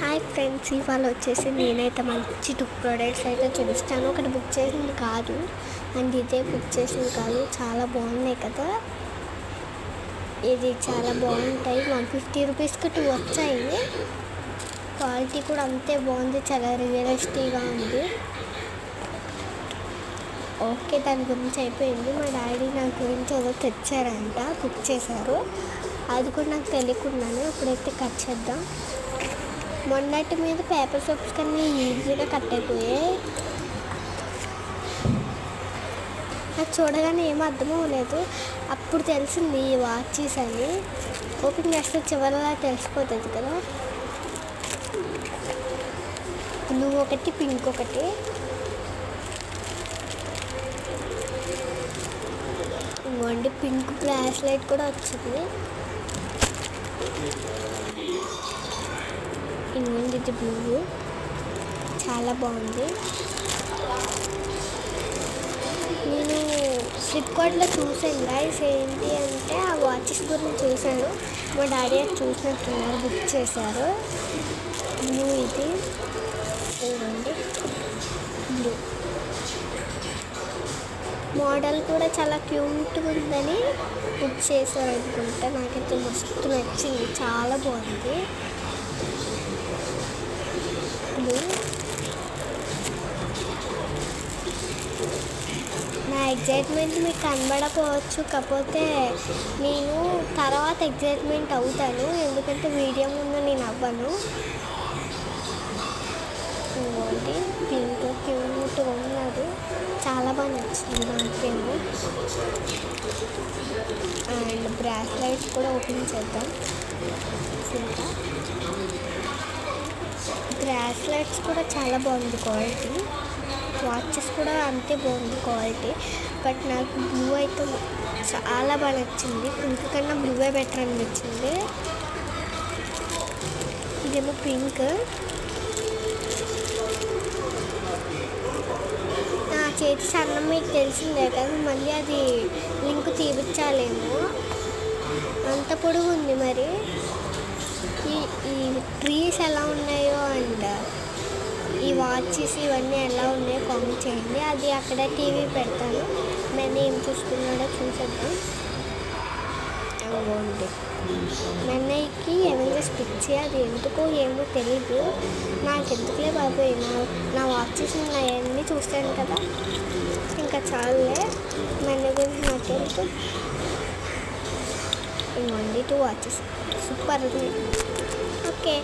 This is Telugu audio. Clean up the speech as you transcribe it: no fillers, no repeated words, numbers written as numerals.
హాయ్ ఫ్రెండ్స్, ఇవాళ వచ్చేసి నేనైతే మంచి 2 ప్రోడక్ట్స్ అయితే చూపిస్తాను. ఒకటి బుక్ చేసింది కాదు అండ్ ఇదే బుక్ చేసింది కాదు. చాలా బాగున్నాయి కదా, ఇది చాలా బాగుంటాయి. 150 రూపీస్కి 2 వచ్చాయి. క్వాలిటీ కూడా అంతే బాగుంది, చాలా రియలిస్టిక్గా ఉంది. ఓకే, దాని గురించి అయిపోయింది. మా డాడీ నా గురించి ఏదో తెచ్చారంట, బుక్ చేశారు. అది కూడా నాకు తెలియకుండానే ఇప్పుడైతే కట్ చేద్దాం. మొన్నటి మీద పేపర్ సోప్స్ కన్నా ఈజీగా కట్ అయిపోయాయి. నాకు చూడగానే ఏమీ అర్థం అవ్వలేదు. అప్పుడు తెలిసింది ఈ వాచెస్ అని. ఓపెన్ చేస్తే చివరిలా తెలిసిపోతుంది కదా. బ్లూ ఒకటి, పింక్ ఒకటి. ఇంకోండి పింక్ బ్రాస్లెట్ కూడా వచ్చింది. ఇంకోండి ఇది బ్లూ, చాలా బాగుంది. నేను ఫ్లిప్కార్ట్లో చూసాను గైస్. ఏంటి అంటే ఆ వాచెస్ గురించి చూశాను. మా డాడీ అది చూసినట్టున్నారు, బుక్ చేశారు. బ్లూ ఇది, ఇవ్వండి బ్లూ. మోడల్ కూడా చాలా క్యూట్గా ఉందని బుక్ చేశారు అనుకుంటా. నాకైతే మస్తు నచ్చింది, చాలా బాగుంది బ్లూ. నా ఎగ్జైట్మెంట్ మీకు కనబడకపోవచ్చు, కాకపోతే నేను తర్వాత ఎగ్జైట్మెంట్ అవుతాను, ఎందుకంటే వీడియో ముందు నేను అవ్వను. ఇంకోటి పింక్ క్యూట్గా ఉన్నది, చాలా బాగా నచ్చింది నాకేమో. అండ్ బ్రాస్లెట్స్ కూడా ఓపెన్ చేద్దాం. ఇంకా బ్రాస్లెట్స్ కూడా చాలా బాగుంది క్వాలిటీ. వాచెస్ కూడా అంతే బాగుంది క్వాలిటీ. బట్ నాకు బ్లూ అయితే చాలా బాగా నచ్చింది. పింక్ కన్నా బ్లూవే బెటర్ అనిపించింది. ఇదేమో పింక్. నా చేతి సన్నం మీకు తెలిసిందే కదా, మళ్ళీ అది లింక్ తీపించాలేమో, అంత పొడుగు ఉంది. మరి ఈ ట్రీస్ ఎలా ఉన్నాయో అండ్ ఈ వాచెస్ ఇవన్నీ ఎలా ఉన్నాయో కామెంట్ చేయండి. అది అక్కడ టీవీ పెడతాను, నేను ఏం చూసుకున్నాడో చూసేద్దాం. బాగుంది. నన్నయ్యకి ఎవెంజర్స్ పిచ్చి, అది ఎందుకో ఏమో తెలీదు. నాకు ఎందుకులే బాబాయ్, నా వాచెస్ అవన్నీ చూస్తాను కదా, ఇంకా చాలులే. నన్ను గురించి నాకు తెలుసు. ఇవ్వండి 2 వాచెస్, సూపర్ ఉంది. ఓకే.